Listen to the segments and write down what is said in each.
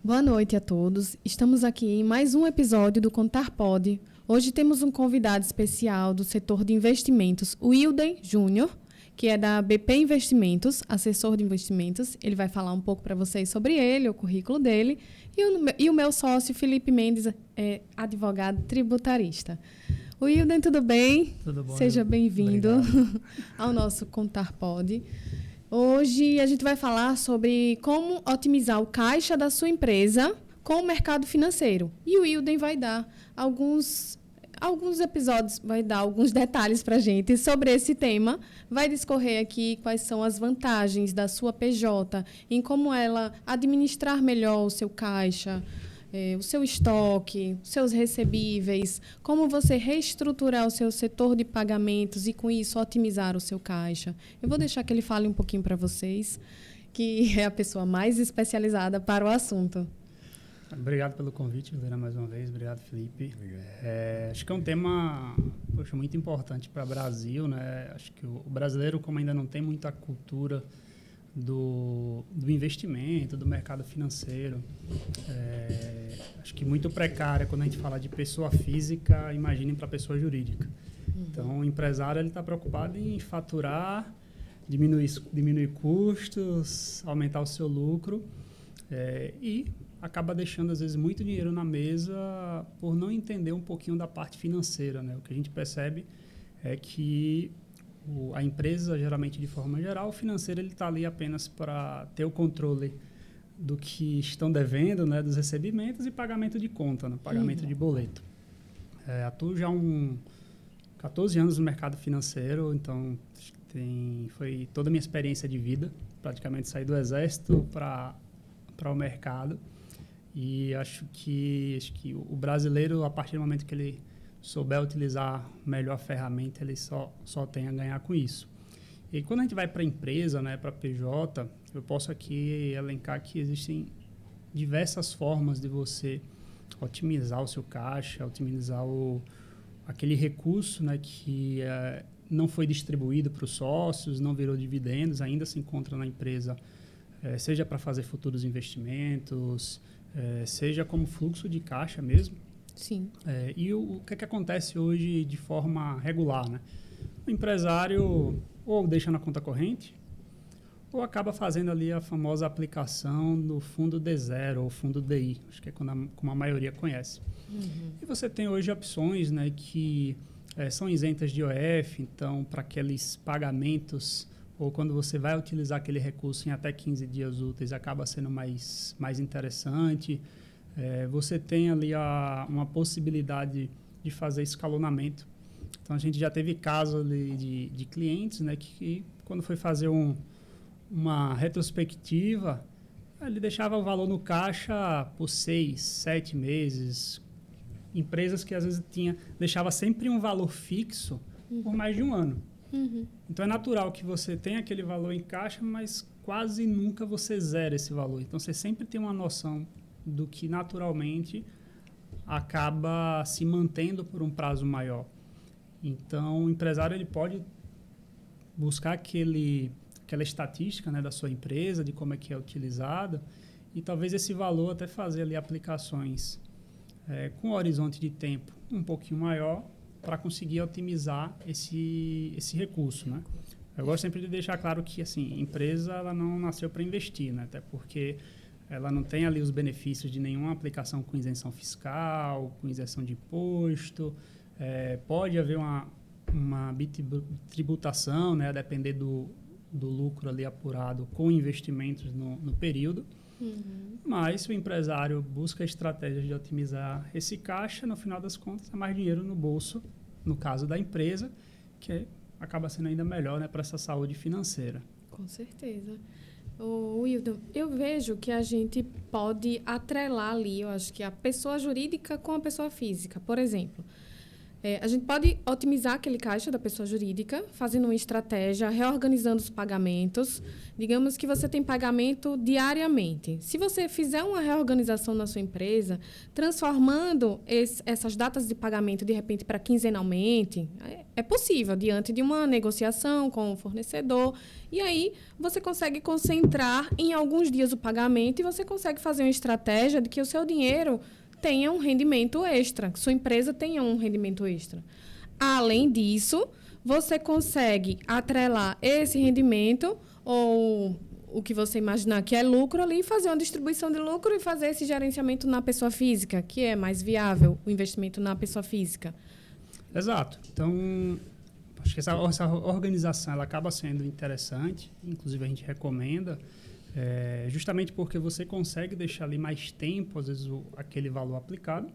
Boa noite a todos. Estamos aqui em mais um episódio do Contar Pode. Hoje temos um convidado especial do setor de investimentos, o Wilden Júnior, que é da BP Investimentos, assessor de investimentos. Ele vai falar um pouco para vocês sobre ele, o currículo dele. E o meu sócio, Felipe Mendes, é advogado tributarista. Wilden, tudo bem? Tudo bom. Seja bem-vindo ao nosso Contar Pode. Hoje a gente vai falar sobre como otimizar o caixa da sua empresa com o mercado financeiro. E o Wilden vai dar alguns episódios, vai dar alguns detalhes para a gente sobre esse tema. Vai discorrer aqui quais são as vantagens da sua PJ, em como ela administrar melhor o seu caixa, o seu estoque, os seus recebíveis, como você reestruturar o seu setor de pagamentos e, com isso, otimizar o seu caixa. Eu vou deixar que ele fale um pouquinho para vocês, que é a pessoa mais especializada para o assunto. Obrigado pelo convite, Vera, mais uma vez. Obrigado, Felipe. Acho que é um tema muito importante para o Brasil, né? Acho que o brasileiro, como ainda não tem muita cultura do investimento, do mercado financeiro, acho que muito precária quando a gente fala de pessoa física, imaginem para pessoa jurídica. Então, o empresário está preocupado em faturar, diminuir custos, aumentar o seu lucro e acaba deixando, às vezes, muito dinheiro na mesa por não entender um pouquinho da parte financeira, né? O que a gente percebe é que a empresa, geralmente, de forma geral, o financeiro está ali apenas para ter o controle do que estão devendo, né, dos recebimentos e pagamento de conta, né, pagamento de boleto. Atuo já há 14 anos no mercado financeiro, então foi toda a minha experiência de vida, praticamente saí do exército para o mercado. E acho que o brasileiro, a partir do momento que ele souber utilizar melhor a ferramenta, ele só tem a ganhar com isso. E quando a gente vai para a empresa, né, para a PJ, eu posso aqui elencar que existem diversas formas de você otimizar o seu caixa, otimizar aquele recurso, né, que não foi distribuído para os sócios, não virou dividendos, ainda se encontra na empresa, seja para fazer futuros investimentos, seja como fluxo de caixa mesmo. Sim. E o que acontece hoje de forma regular, né? O empresário ou deixa na conta corrente ou acaba fazendo ali a famosa aplicação do fundo D0 ou fundo DI, acho que é como a maioria conhece. E você tem hoje opções, né, que são isentas de IOF, então para aqueles pagamentos ou quando você vai utilizar aquele recurso em até 15 dias úteis, acaba sendo mais interessante. Você tem ali uma possibilidade de fazer escalonamento. Então, a gente já teve casos ali de clientes, né, que quando foi fazer uma retrospectiva, ele deixava o valor no caixa por 6, 7 meses. Empresas que às vezes deixava sempre um valor fixo por mais de um ano. Então, é natural que você tenha aquele valor em caixa, mas quase nunca você zera esse valor. Então, você sempre tem uma noção do que naturalmente acaba se mantendo por um prazo maior. Então, o empresário ele pode buscar aquela estatística, né, da sua empresa, de como é que é utilizada, e talvez esse valor até fazer ali aplicações com um horizonte de tempo um pouquinho maior para conseguir otimizar esse recurso, né? Eu gosto sempre de deixar claro que, assim, a empresa ela não nasceu para investir, né? Até porque ela não tem ali os benefícios de nenhuma aplicação com isenção fiscal, com isenção de imposto. Pode haver uma tributação, né, a depender do lucro ali apurado com investimentos no período. Mas se o empresário busca estratégias de otimizar esse caixa, no final das contas, é mais dinheiro no bolso, no caso da empresa, que acaba sendo ainda melhor, né, para essa saúde financeira. Com certeza. Wilden, eu vejo que a gente pode atrelar ali, eu acho que a pessoa jurídica com a pessoa física. Por exemplo, A gente pode otimizar aquele caixa da pessoa jurídica, fazendo uma estratégia, reorganizando os pagamentos. Digamos que você tem pagamento diariamente. Se você fizer uma reorganização na sua empresa, transformando essas datas de pagamento, de repente, para quinzenalmente, é possível, diante de uma negociação com o fornecedor. E aí, você consegue concentrar em alguns dias o pagamento e você consegue fazer uma estratégia de que o seu dinheiro tenha um rendimento extra, que sua empresa tenha um rendimento extra. Além disso, você consegue atrelar esse rendimento ou o que você imaginar que é lucro ali, fazer uma distribuição de lucro e fazer esse gerenciamento na pessoa física, que é mais viável, o investimento na pessoa física. Exato. Então, acho que essa organização ela acaba sendo interessante, inclusive a gente recomenda, justamente porque você consegue deixar ali mais tempo, às vezes, aquele valor aplicado,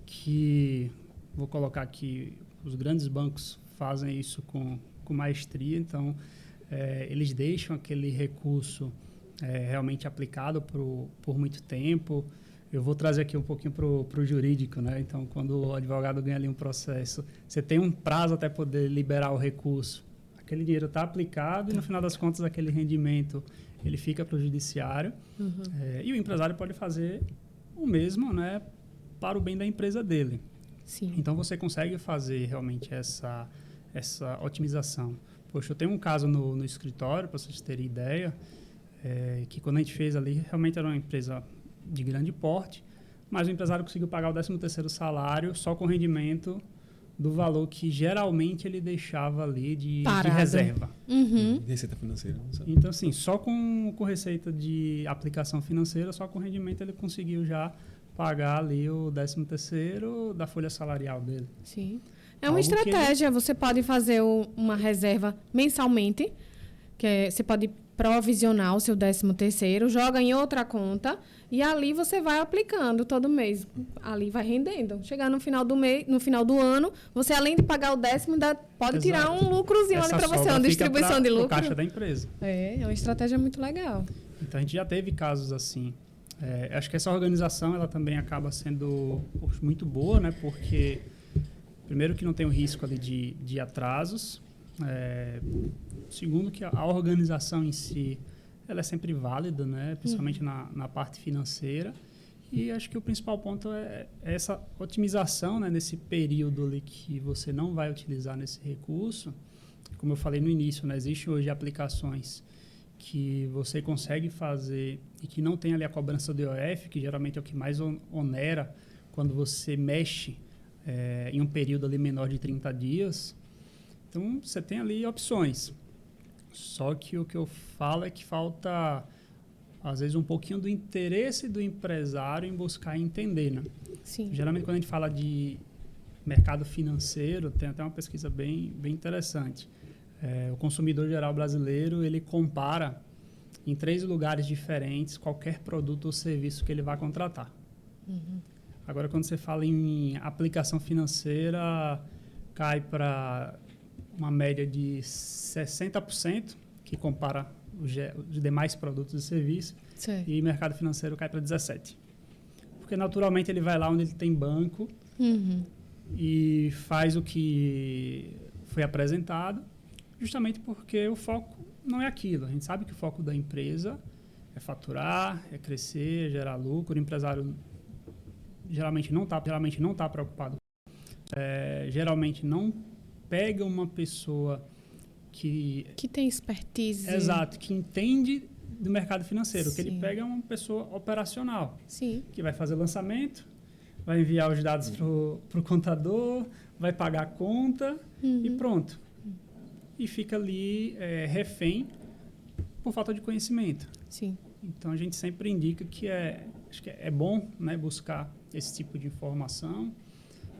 que, vou colocar aqui, os grandes bancos fazem isso com maestria, então, eles deixam aquele recurso realmente aplicado por muito tempo. Eu vou trazer aqui um pouquinho para o jurídico, né? Então, quando o advogado ganha ali um processo, você tem um prazo até poder liberar o recurso. Aquele dinheiro está aplicado e, no final das contas, aquele rendimento ele fica para o judiciário. E o empresário pode fazer o mesmo, né, para o bem da empresa dele. Sim. Então, você consegue fazer realmente essa otimização. Poxa, eu tenho um caso no escritório, para vocês terem ideia, que quando a gente fez ali, realmente era uma empresa de grande porte, mas o empresário conseguiu pagar o 13º salário só com rendimento do valor que geralmente ele deixava ali de reserva. Receita financeira. Então, assim, só com receita de aplicação financeira, só com rendimento ele conseguiu já pagar ali o 13º da folha salarial dele. Sim. É uma estratégia. Você pode fazer uma reserva mensalmente, você pode provisionar o seu 13º, joga em outra conta e ali você vai aplicando todo mês. Ali vai rendendo. Chegar no final do mês, no final do ano, você além de pagar o 10º, pode tirar um lucrozinho ali para você, uma distribuição de lucro. Caixa da empresa. É uma estratégia muito legal. Então a gente já teve casos assim. Acho que essa organização ela também acaba sendo muito boa, né? Porque primeiro que não tem o risco ali de atrasos. Segundo que a organização em si ela é sempre válida, né? Principalmente na parte financeira. E acho que o principal ponto é essa otimização, né? Nesse período ali que você não vai utilizar nesse recurso. Como eu falei no início, né? Existem hoje aplicações que você consegue fazer e que não tem ali a cobrança do IOF, que geralmente é o que mais onera quando você mexe em um período ali menor de 30 dias. Então, você tem ali opções. Só que o que eu falo é que falta, às vezes, um pouquinho do interesse do empresário em buscar entender, né? Sim. Geralmente, quando a gente fala de mercado financeiro, tem até uma pesquisa bem interessante. O consumidor geral brasileiro, ele compara em 3 lugares diferentes qualquer produto ou serviço que ele vai contratar. Agora, quando você fala em aplicação financeira, cai para uma média de 60%, que compara os demais produtos e serviços, e mercado financeiro cai para 17%. Porque, naturalmente, ele vai lá onde ele tem banco e faz o que foi apresentado, justamente porque o foco não é aquilo. A gente sabe que o foco da empresa é faturar, é crescer, gerar lucro. O empresário geralmente não está preocupado. Geralmente não pega uma pessoa que tem expertise. Exato, que entende do mercado financeiro. Sim. O que ele pega é uma pessoa operacional. Sim. Que vai fazer lançamento, vai enviar os dados para o contador, vai pagar a conta e pronto. E fica ali refém por falta de conhecimento. Sim. Então, a gente sempre indica que acho que é bom, né, buscar esse tipo de informação,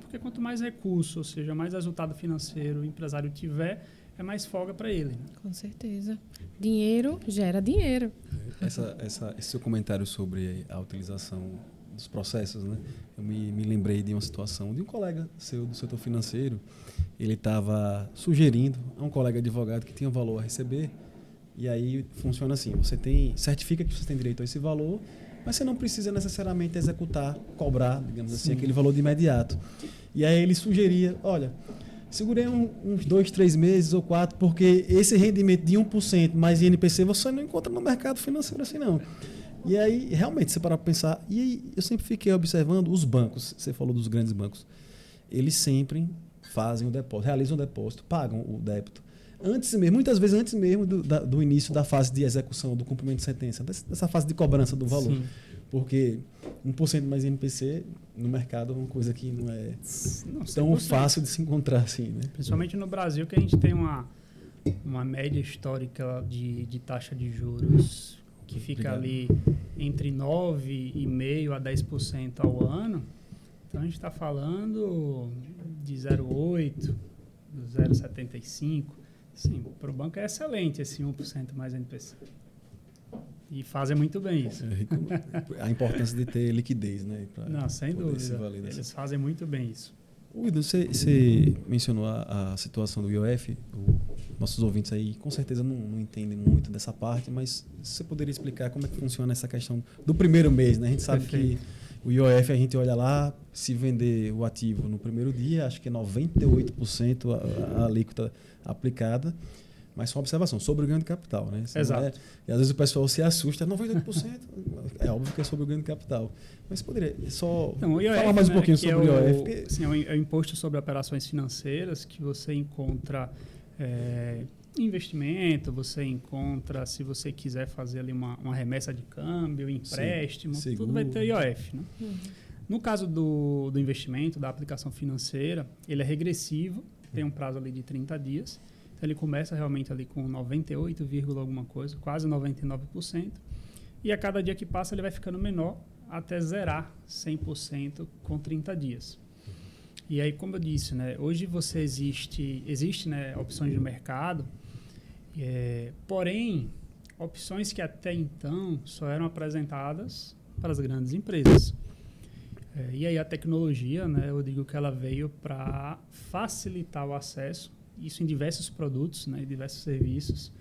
porque quanto mais recurso, ou seja, mais resultado financeiro o empresário tiver, é mais folga para ele. Com certeza. Dinheiro gera dinheiro. Esse seu comentário sobre a utilização dos processos, né? Eu me lembrei de uma situação de um colega seu do setor financeiro. Ele estava sugerindo a um colega advogado que tinha valor a receber. E aí funciona assim: certifica que você tem direito a esse valor mas você não precisa necessariamente executar, cobrar, digamos assim, aquele valor de imediato. E aí ele sugeria, olha, segurei uns 2, 3 meses ou 4, porque esse rendimento de 1% mais INPC você não encontra no mercado financeiro assim não. E aí, realmente, você parar para pensar, e aí, eu sempre fiquei observando os bancos, você falou dos grandes bancos, eles sempre fazem o depósito, realizam o depósito, pagam o débito. Antes mesmo, muitas vezes antes mesmo do início da fase de execução, do cumprimento de sentença, dessa fase de cobrança do valor. Sim. Porque 1% mais INPC no mercado é uma coisa que não é tão fácil de se encontrar assim, né? Principalmente no Brasil, que a gente tem uma média histórica de taxa de juros que fica ali entre 9,5% a 10% ao ano. Então, a gente está falando de 0,8%, 0,75%. Sim, para o banco é excelente esse 1% mais NPC. E fazem muito bem isso. A importância de ter liquidez, né? Não, sem dúvida. Eles fazem muito bem isso. Uido, você mencionou a situação do IOF. Nossos ouvintes aí com certeza não entendem muito dessa parte, mas você poderia explicar como é que funciona essa questão do primeiro mês, né? A gente sabe que o IOF, a gente olha lá, se vender o ativo no primeiro dia, acho que é 98% a alíquota aplicada, mas só uma observação, sobre o ganho de capital, né? Exato. E às vezes o pessoal se assusta, 98%, é óbvio que é sobre o ganho de capital. Mas você poderia só falar mais um pouquinho sobre o IOF? Porque... Sim, é o imposto sobre operações financeiras que você encontra investimento, você encontra, se você quiser fazer ali uma remessa de câmbio, empréstimo, sim, tudo vai ter IOF, né? Uhum. No caso do investimento, da aplicação financeira, ele é regressivo, tem um prazo ali de 30 dias. Então, ele começa realmente ali com 98, alguma coisa, quase 99%. E a cada dia que passa, ele vai ficando menor até zerar 100% com 30 dias. E aí, como eu disse, né, hoje existe, né, opções no mercado, porém, opções que até então só eram apresentadas para as grandes empresas. E aí a tecnologia, né, eu digo que ela veio para facilitar o acesso, isso em diversos produtos, né, diversos serviços,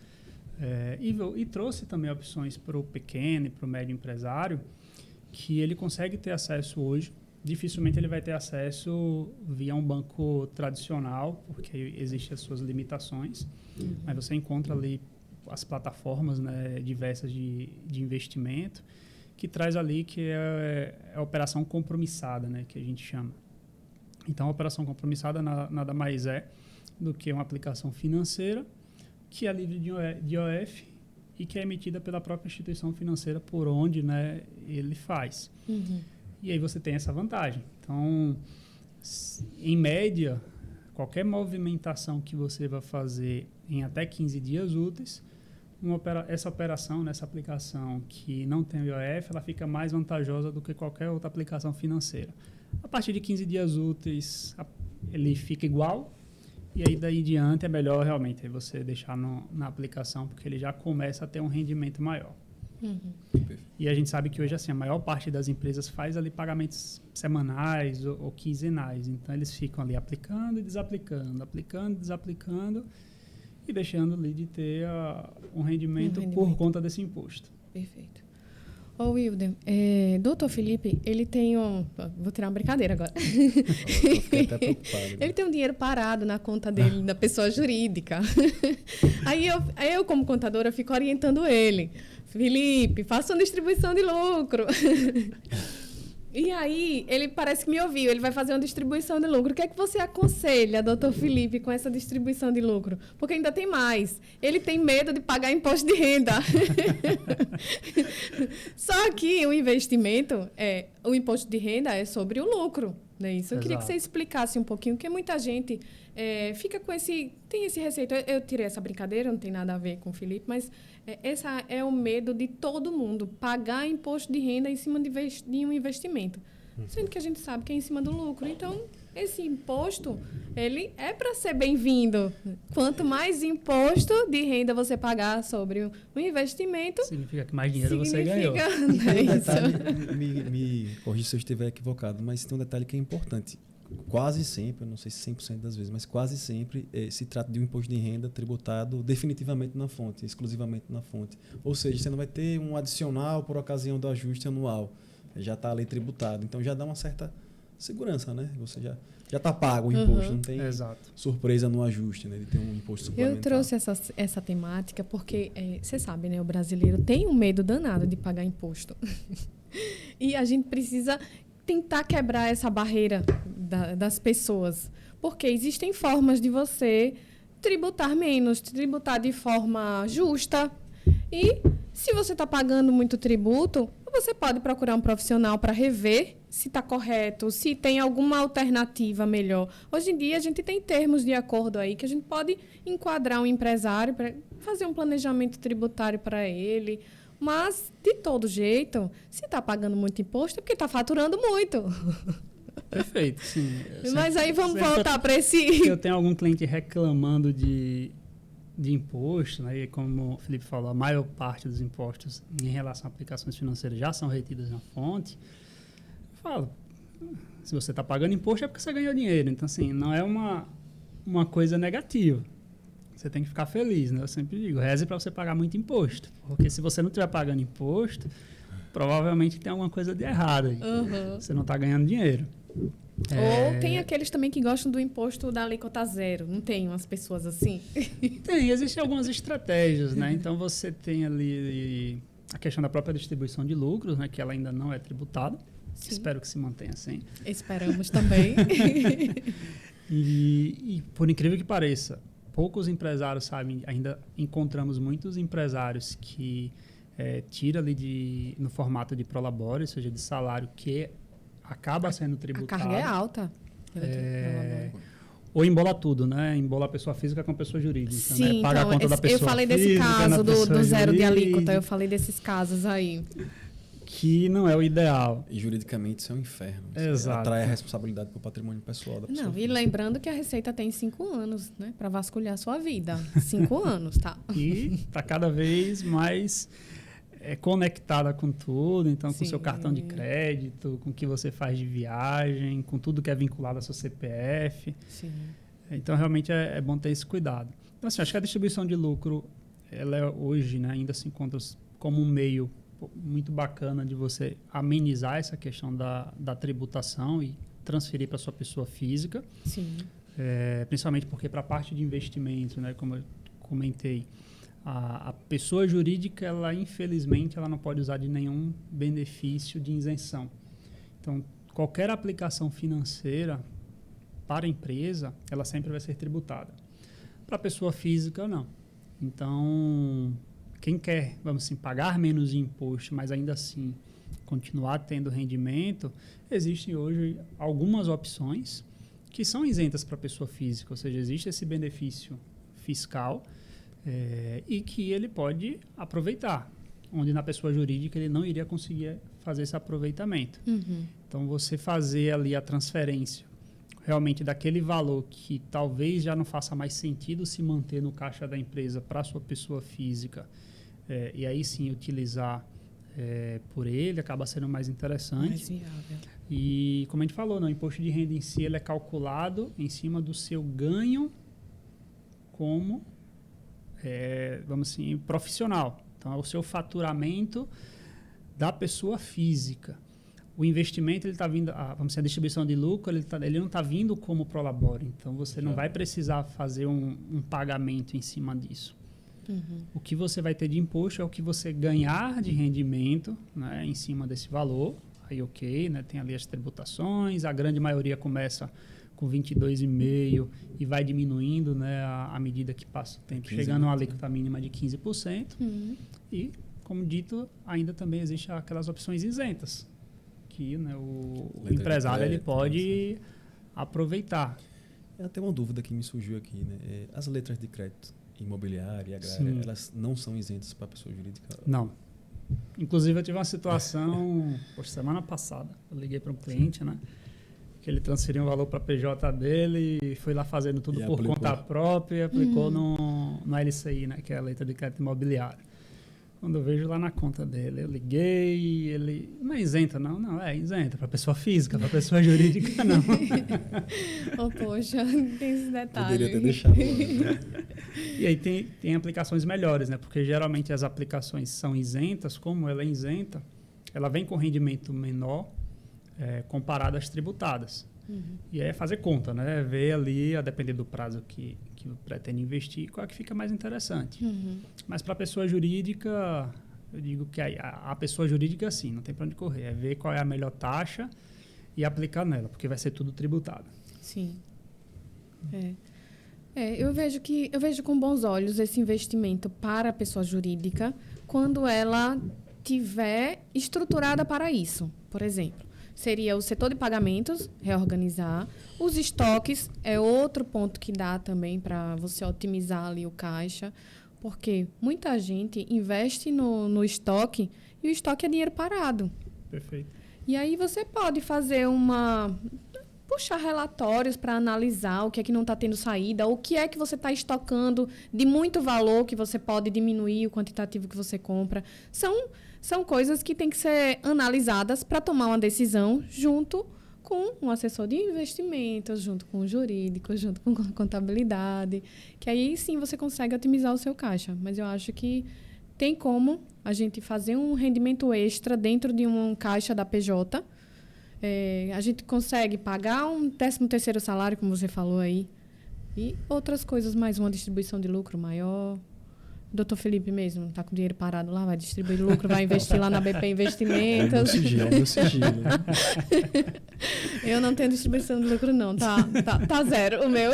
e trouxe também opções para o pequeno e para o médio empresário, que ele consegue ter acesso hoje. Dificilmente ele vai ter acesso via um banco tradicional, porque existem as suas limitações, mas você encontra ali as plataformas, né, diversas de investimento, que traz ali que é a operação compromissada, né, que a gente chama. Então, a operação compromissada nada mais é do que uma aplicação financeira que é livre de IOF e que é emitida pela própria instituição financeira por onde, né, ele faz. Uhum. E aí você tem essa vantagem. Então, em média, qualquer movimentação que você vai fazer em até 15 dias úteis, essa operação, nessa aplicação que não tem o IOF, ela fica mais vantajosa do que qualquer outra aplicação financeira. A partir de 15 dias úteis, ele fica igual, e aí daí em diante é melhor realmente você deixar na aplicação, porque ele já começa a ter um rendimento maior. Uhum. E a gente sabe que hoje assim, a maior parte das empresas faz ali pagamentos semanais ou quinzenais, então eles ficam ali aplicando e desaplicando, aplicando e desaplicando, e deixando ali de ter um rendimento por conta desse imposto. Perfeito. Ô, Wilder, doutor Felipe, ele tem vou tirar uma brincadeira agora. Ele tem um dinheiro parado na conta dele, da pessoa jurídica. Aí eu, como contadora, fico orientando ele. Felipe, faça uma distribuição de lucro. E aí, ele parece que me ouviu, ele vai fazer uma distribuição de lucro. O que é que você aconselha, doutor Felipe, com essa distribuição de lucro? Porque ainda tem mais. Ele tem medo de pagar imposto de renda. Só que o investimento, o imposto de renda é sobre o lucro. Né? Isso eu queria que você explicasse um pouquinho, porque muita gente fica com tem esse receio. Eu tirei essa brincadeira, não tem nada a ver com o Felipe, mas esse é o medo de todo mundo, pagar imposto de renda em cima de um investimento. Sendo que a gente sabe que é em cima do lucro. Então, esse imposto, ele é para ser bem-vindo. Quanto mais imposto de renda você pagar sobre um investimento... Significa que mais dinheiro você ganhou. Tem um detalhe, me corrija se eu estiver equivocado, mas tem um detalhe que é importante. quase sempre, eu não sei se 100% das vezes, mas quase sempre se trata de um imposto de renda tributado definitivamente na fonte, exclusivamente na fonte. Ou seja, você não vai ter um adicional por ocasião do ajuste anual. Já está ali tributado. Então já dá uma certa segurança, né? Você já está pago o imposto, não tem surpresa no ajuste, né? De ter um imposto suplementar. Eu trouxe essa temática porque, você sabe, né? O brasileiro tem um medo danado de pagar imposto. E a gente precisa tentar quebrar essa barreira das pessoas. Porque existem formas de você tributar menos, tributar de forma justa. E se você está pagando muito tributo, você pode procurar um profissional para rever se está correto, se tem alguma alternativa melhor. Hoje em dia, a gente tem termos de acordo aí que a gente pode enquadrar um empresário para fazer um planejamento tributário para ele. Mas, de todo jeito, se está pagando muito imposto, é porque está faturando muito. Perfeito, sim. Mas aí vamos voltar para esse... Eu tenho algum cliente reclamando de imposto, né? E como o Felipe falou, a maior parte dos impostos em relação a aplicações financeiras já são retidas na fonte. Eu falo, se você está pagando imposto é porque você ganhou dinheiro. Então, assim, não é uma coisa negativa. Você tem que ficar feliz, né? Eu sempre digo, reze para você pagar muito imposto. Porque se você não estiver pagando imposto, provavelmente tem alguma coisa de errado aí. Você não está ganhando dinheiro. Ou tem aqueles também que gostam do imposto da alíquota zero. Não tem umas pessoas assim? Tem, existem algumas estratégias, né? Então, você tem ali a questão da própria distribuição de lucros, né? Que ela ainda não é tributada. Sim. Espero que se mantenha assim. Esperamos também. E por incrível que pareça, poucos empresários sabem, ainda encontramos muitos empresários que tiram ali no formato de prolabore, ou seja, de salário que acaba sendo tributado. A carga é alta. Ou embola tudo, né? Embola a pessoa física com a pessoa jurídica. Sim, né? Paga a conta da pessoa eu falei desse física, caso do zero de alíquota. jurídica, Eu falei desses casos aí. Que não é o ideal. E juridicamente isso é um inferno. Exato. Atrai a responsabilidade para o patrimônio pessoal da pessoa. Não, e lembrando que a Receita tem 5 anos, né? Para vasculhar a sua vida. 5 anos, tá? E está cada vez mais conectada com tudo. Então, com o seu cartão de crédito, com o que você faz de viagem, com tudo que é vinculado ao seu CPF. Sim. Então, realmente é bom ter esse cuidado. Então, assim, acho que a distribuição de lucro, ela hoje, né, ainda se encontra como um meio muito bacana de você amenizar essa questão da tributação e transferir para a sua pessoa física. Sim. Principalmente porque para a parte de investimento, né, como eu comentei, a pessoa jurídica, ela infelizmente, ela não pode usar de nenhum benefício de isenção. Então, qualquer aplicação financeira para a empresa, ela sempre vai ser tributada. Para a pessoa física, não. Então, quem quer, vamos assim, pagar menos de imposto, mas ainda assim continuar tendo rendimento, existem hoje algumas opções que são isentas para a pessoa física, ou seja, existe esse benefício fiscal e que ele pode aproveitar, onde na pessoa jurídica ele não iria conseguir fazer esse aproveitamento. Uhum. Então, você fazer ali a transferência realmente daquele valor que talvez já não faça mais sentido se manter no caixa da empresa para a sua pessoa física, e aí sim utilizar por ele, acaba sendo mais interessante. Mais viável. E como a gente falou, o imposto de renda em si ele é calculado em cima do seu ganho como, vamos assim, profissional. Então, é o seu faturamento da pessoa física. O investimento, ele está vindo, vamos dizer, a distribuição de lucro, ele não está vindo como prolabore. Então, você não vai precisar fazer um pagamento em cima disso. Uhum. O que você vai ter de imposto é o que você ganhar de rendimento, né, em cima desse valor. Aí, ok, né, tem ali as tributações, a grande maioria começa com 22,5% e vai diminuindo, né, à medida que passa o tempo, chegando a uma alíquota mínima de 15%. Uhum. E, como dito, ainda também existem aquelas opções isentas, que, né, o empresário ele pode aproveitar. Até uma dúvida que me surgiu aqui, né? As letras de crédito imobiliária e agrária, elas não são isentas para a pessoa jurídica? Não. Inclusive, eu tive uma situação, semana passada, eu liguei para um cliente, né, que ele transferiu um valor para a PJ dele e foi lá fazendo tudo por conta própria e aplicou no LCI, né, que é a letra de crédito imobiliário. Quando eu vejo lá na conta dele, eu liguei, ele... Não é isenta, não? Não, é isenta. Para pessoa física, para pessoa jurídica, não. Oh, poxa, tem esse detalhe. Poderia ter deixado. E aí tem aplicações melhores, né? Porque geralmente as aplicações são isentas. Como ela é isenta, ela vem com rendimento menor comparado às tributadas. E aí é fazer conta, né? Ver ali, a depender do prazo que pretende investir, qual é que fica mais interessante. Mas para a pessoa jurídica, eu digo que a pessoa jurídica, sim, não tem para onde correr. É ver qual é a melhor taxa e aplicar nela, porque vai ser tudo tributado. Sim. Eu vejo com bons olhos esse investimento para a pessoa jurídica quando ela tiver estruturada para isso. Por exemplo, seria o setor de pagamentos, reorganizar. Os estoques é outro ponto que dá também para você otimizar ali o caixa, porque muita gente investe no estoque e o estoque é dinheiro parado. Perfeito. E aí você pode fazer puxar relatórios para analisar o que é que não está tendo saída, o que é que você está estocando de muito valor que você pode diminuir o quantitativo que você compra. São coisas que têm que ser analisadas para tomar uma decisão junto com um assessor de investimentos, junto com o jurídico, junto com a contabilidade, que aí sim você consegue otimizar o seu caixa. Mas eu acho que tem como a gente fazer um rendimento extra dentro de um caixa da PJ. A gente consegue pagar um 13º salário, como você falou aí, e outras coisas mais, uma distribuição de lucro maior. Doutor Felipe mesmo, está com dinheiro parado lá, vai distribuir lucro, vai investir lá na BP Investimentos. É o meu sigilo. Eu não tenho distribuição de lucro, não. Tá zero o meu.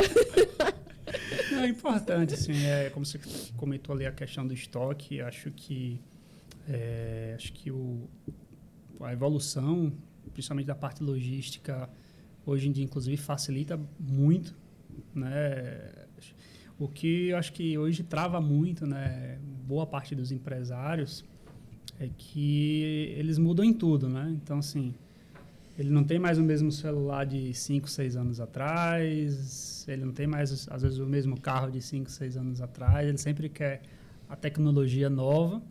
Não, é importante, assim, como você comentou ali a questão do estoque, acho que a evolução, principalmente da parte logística, hoje em dia, inclusive, facilita muito, né? O que eu acho que hoje trava muito, né, boa parte dos empresários, é que eles mudam em tudo, né? Então, assim, ele não tem mais o mesmo celular de 5, 6 anos atrás, ele não tem mais, às vezes, o mesmo carro de 5, 6 anos atrás, ele sempre quer a tecnologia nova.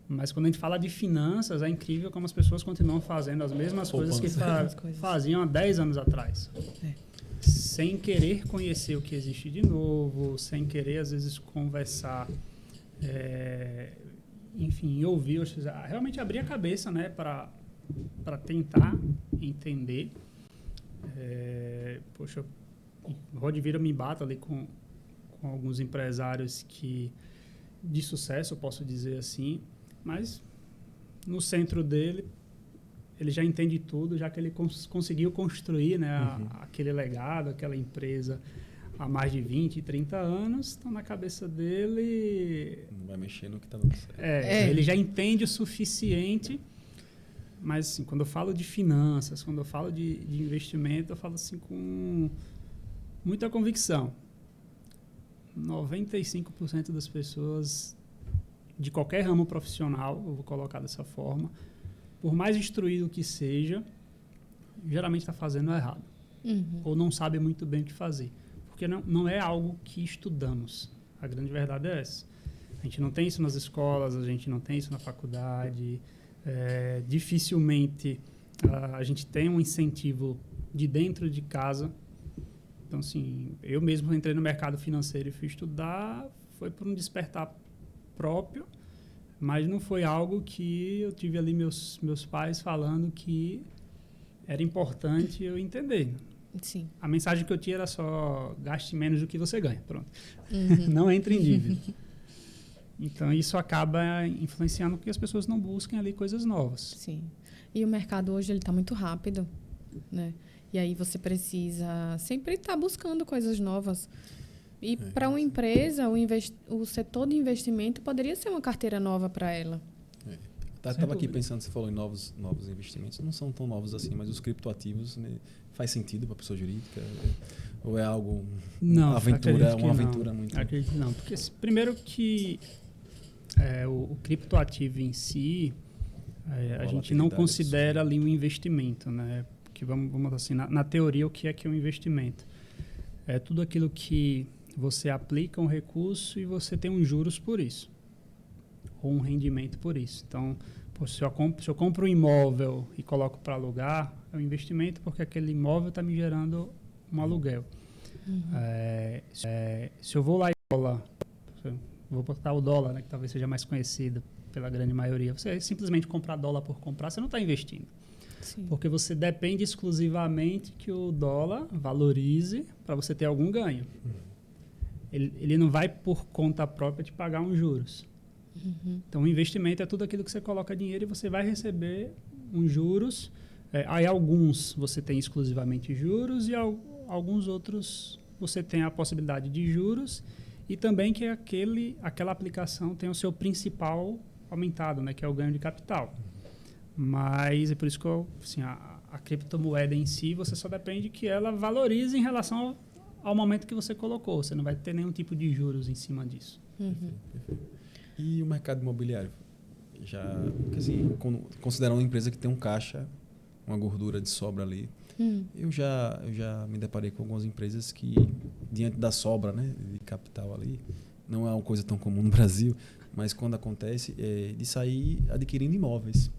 Mas quando a gente fala de finanças, é incrível como as pessoas continuam fazendo as mesmas coisas que faziam há 10 anos atrás. Sem querer conhecer o que existe de novo, sem querer, às vezes, conversar, enfim, ouvir, ou seja, realmente abrir a cabeça, né, para tentar entender. Poxa, Rod Vira me bata ali com alguns empresários de sucesso, eu posso dizer assim, mas no centro dele, ele já entende tudo, já que ele conseguiu construir, né, aquele legado, aquela empresa há mais de 20, 30 anos, então na cabeça dele... Não vai mexer no que está dando certo. Ele já entende o suficiente, mas assim, quando eu falo de finanças, quando eu falo de investimento, eu falo assim com muita convicção. 95% das pessoas de qualquer ramo profissional, eu vou colocar dessa forma, por mais instruído que seja, geralmente está fazendo errado. Ou não sabe muito bem o que fazer. Porque não é algo que estudamos. A grande verdade é essa. A gente não tem isso nas escolas, a gente não tem isso na faculdade. Dificilmente a gente tem um incentivo de dentro de casa. Então, assim, eu mesmo entrei no mercado financeiro e fui estudar, foi por um despertar próprio, mas não foi algo que eu tive ali meus pais falando que era importante eu entender. Sim. A mensagem que eu tinha era só gaste menos do que você ganha, pronto. Não entre em dívida. Então, isso acaba influenciando que as pessoas não busquem ali coisas novas. Sim. E o mercado hoje está muito rápido, né? E aí você precisa sempre estar buscando coisas novas. E para uma empresa, o setor de investimento poderia ser uma carteira nova para ela. Estava aqui pensando, você falou em novos investimentos, não são tão novos assim, mas os criptoativos, né, faz sentido para a pessoa jurídica? Ou é algo, uma aventura muito... Acredito que não, porque primeiro que o criptoativo em si, a gente não considera ali um investimento, né? Porque vamos assim, na teoria, o que é um investimento? É tudo aquilo que você aplica um recurso e você tem uns juros por isso. ou um rendimento por isso. Então, se eu compro um imóvel e coloco para alugar, é um investimento porque aquele imóvel está me gerando um aluguel. Se eu vou lá e vou botar o dólar, né, que talvez seja mais conhecido pela grande maioria, você simplesmente comprar dólar por comprar, você não está investindo. Sim. Porque você depende exclusivamente que o dólar valorize para você ter algum ganho. Ele não vai por conta própria te pagar uns juros. Então, o investimento é tudo aquilo que você coloca dinheiro e você vai receber uns juros. Aí, alguns você tem exclusivamente juros e alguns outros você tem a possibilidade de juros e também que aquela aplicação tem o seu principal aumentado, né, que é o ganho de capital. Mas é por isso que assim, a criptomoeda em si, você só depende que ela valorize em relação ao momento que você colocou. Você não vai ter nenhum tipo de juros em cima disso. Perfeito. E o mercado imobiliário? Porque assim, considerando uma empresa que tem um caixa, uma gordura de sobra ali, eu já me deparei com algumas empresas que, diante da sobra, né, de capital ali, não é uma coisa tão comum no Brasil, mas quando acontece, de sair adquirindo imóveis.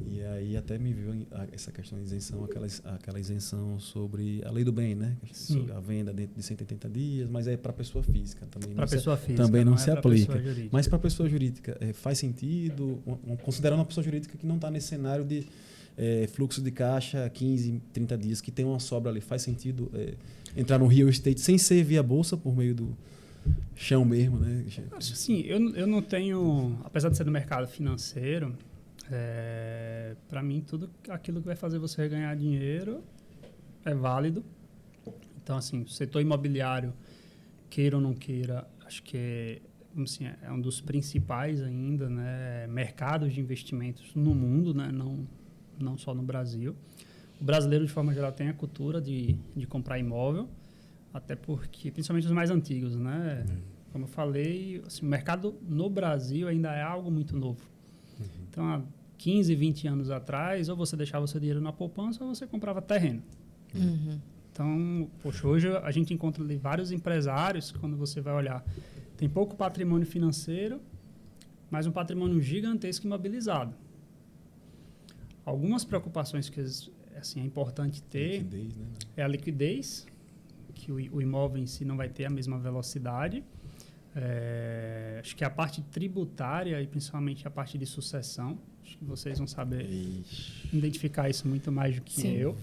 E aí até me viu essa questão de isenção, aquela isenção sobre a lei do bem, né? Sobre a venda dentro de 180 dias, mas é para pessoa física também. Para pessoa física. Também não se aplica. Mas para pessoa jurídica, faz sentido, considerando uma pessoa jurídica que não está nesse cenário de fluxo de caixa 15, 30 dias, que tem uma sobra ali, faz sentido entrar no real estate sem ser via bolsa, por meio do chão mesmo, né? Sim, eu não tenho, apesar de ser do mercado financeiro, para mim tudo aquilo que vai fazer você ganhar dinheiro é válido. Então, assim, o setor imobiliário, queira ou não queira, acho que assim, é um dos principais ainda, né, mercados de investimentos no mundo, né, não só no Brasil. O brasileiro, de forma geral, tem a cultura de comprar imóvel, até porque, principalmente os mais antigos, né? Como eu falei, assim, o mercado no Brasil ainda é algo muito novo. Então, há 15, 20 anos atrás, ou você deixava o seu dinheiro na poupança ou você comprava terreno. Então, poxa, hoje a gente encontra ali vários empresários, quando você vai olhar, tem pouco patrimônio financeiro, mas um patrimônio gigantesco imobilizado. Algumas preocupações que assim, é importante ter liquidez, né? É a liquidez, que o imóvel em si não vai ter a mesma velocidade. Acho que a parte tributária e principalmente a parte de sucessão, acho que vocês vão saber identificar isso muito mais do que eu.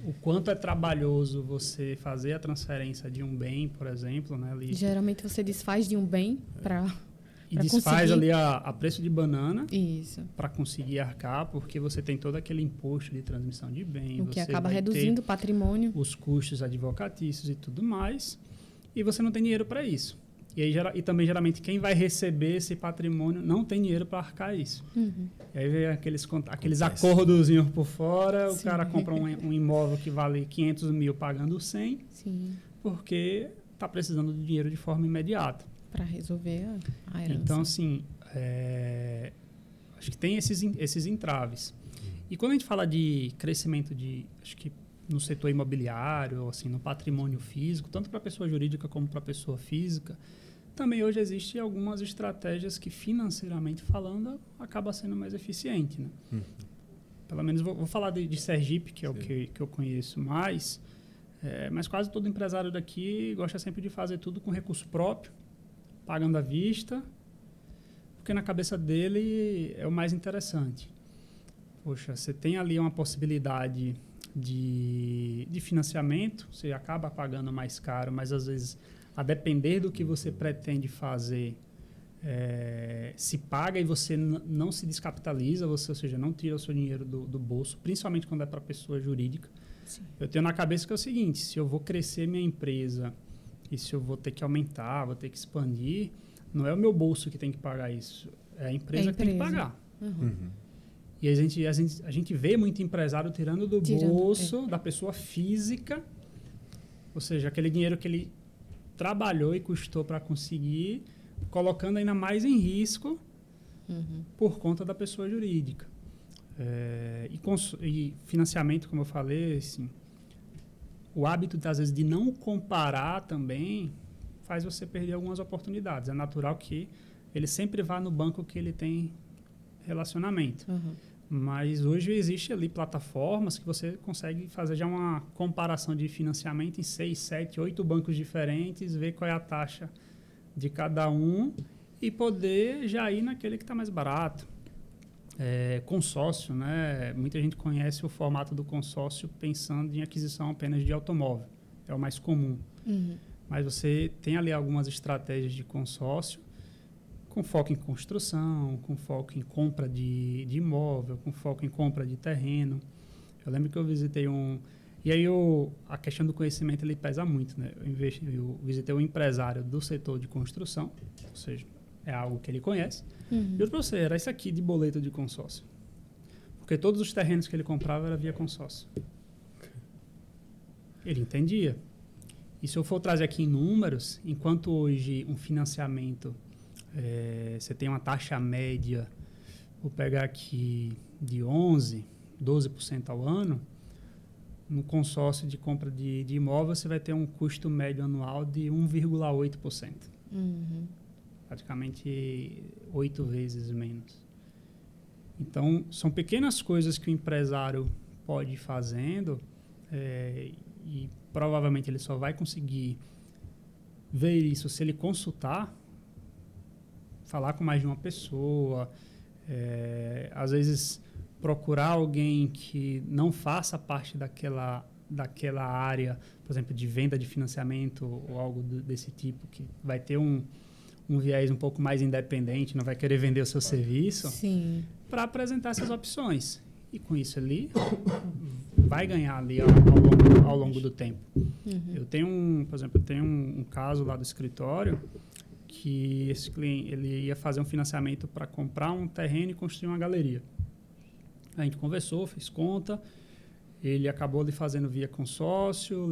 O quanto é trabalhoso você fazer a transferência de um bem, por exemplo, né? Ali, geralmente você desfaz de um bem para e desfaz ali a preço de banana para conseguir arcar, porque você tem todo aquele imposto de transmissão de bem. O que você acaba vai reduzindo ter o patrimônio. os custos advocatícios e tudo mais, e você não tem dinheiro para isso. E também, geralmente, quem vai receber esse patrimônio não tem dinheiro para arcar isso. E aí vem aqueles acordozinhos por fora, o cara compra um imóvel que vale 500 mil pagando 100, porque está precisando de dinheiro de forma imediata. Para resolver a herança. Então, assim, acho que tem esses entraves. E quando a gente fala de crescimento acho que no setor imobiliário, assim, no patrimônio físico, tanto para a pessoa jurídica como para a pessoa física, também hoje existem algumas estratégias que, financeiramente falando, acaba sendo mais eficiente, né? Pelo menos vou falar de Sergipe, que é o que eu conheço mais, mas quase todo empresário daqui gosta sempre de fazer tudo com recurso próprio, pagando à vista, porque na cabeça dele é o mais interessante. Poxa, você tem ali uma possibilidade de financiamento, você acaba pagando mais caro, mas às vezes, a depender do que você pretende fazer, se paga e você não se descapitaliza, ou seja, não tira o seu dinheiro do bolso, principalmente quando é para pessoa jurídica. Eu tenho na cabeça que é o seguinte, se eu vou crescer minha empresa e se eu vou ter que aumentar, vou ter que expandir, não é o meu bolso que tem que pagar isso, é a empresa que tem que pagar. E a gente vê muito empresário tirando do bolso da pessoa física, ou seja, aquele dinheiro que ele trabalhou e custou para conseguir, colocando ainda mais em risco por conta da pessoa jurídica. E financiamento, como eu falei, assim, o hábito, às vezes, de não comparar também faz você perder algumas oportunidades. É natural que ele sempre vai no banco que ele tem relacionamento. Mas hoje existe ali plataformas que você consegue fazer já uma comparação de financiamento em 6, 7, 8 bancos diferentes, ver qual é a taxa de cada um e poder já ir naquele que está mais barato. Consórcio, né? Muita gente conhece o formato do consórcio pensando em aquisição apenas de automóvel. É o mais comum. Mas você tem ali algumas estratégias de consórcio com foco em construção, com foco em compra de imóvel, com foco em compra de terreno. Eu lembro que eu visitei E aí a questão do conhecimento ele pesa muito, né? Eu visitei um empresário do setor de construção, ou seja, é algo que ele conhece. E outro para você, era isso aqui de boleto de consórcio. Porque todos os terrenos que ele comprava era via consórcio. Ele entendia. E se eu for trazer aqui em números, enquanto hoje um financiamento, você tem uma taxa média, vou pegar aqui de 11%, 12% ao ano, no consórcio de compra de imóvel você vai ter um custo médio anual de 1,8%. Praticamente 8 vezes menos. Então, são pequenas coisas que o empresário pode ir fazendo e provavelmente ele só vai conseguir ver isso se ele consultar, falar com mais de uma pessoa, às vezes procurar alguém que não faça parte daquela área, por exemplo, de venda de financiamento ou algo desse tipo, que vai ter um viés um pouco mais independente, não vai querer vender o seu serviço, para apresentar essas opções. E com isso ele vai ganhar ali ao longo do tempo. Eu tenho, por exemplo, um caso lá do escritório que esse cliente ele ia fazer um financiamento para comprar um terreno e construir uma galeria. A gente conversou, fez conta, ele acabou ali fazendo via consórcio,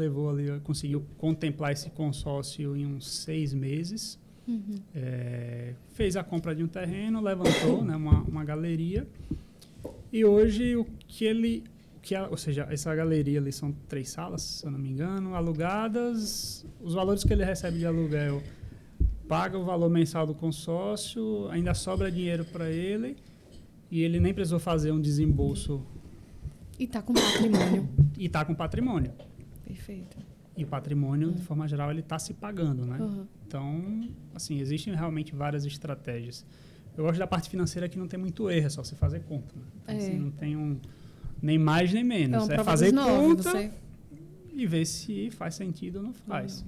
conseguiu contemplar esse consórcio em uns 6 meses, fez a compra de um terreno, levantou, né, uma galeria, e hoje ou seja, essa galeria ali são 3 salas, se eu não me engano, alugadas, os valores que ele recebe de aluguel, paga o valor mensal do consórcio, ainda sobra dinheiro para ele, e ele nem precisou fazer um desembolso. E está com patrimônio. Perfeito. E o patrimônio, de forma geral, ele está se pagando, né? Então, assim, existem realmente várias estratégias. Eu gosto da parte financeira que não tem muito erro, é só você fazer conta. Né? Então, assim, não tem nem mais nem menos. É fazer conta e ver se faz sentido ou não faz.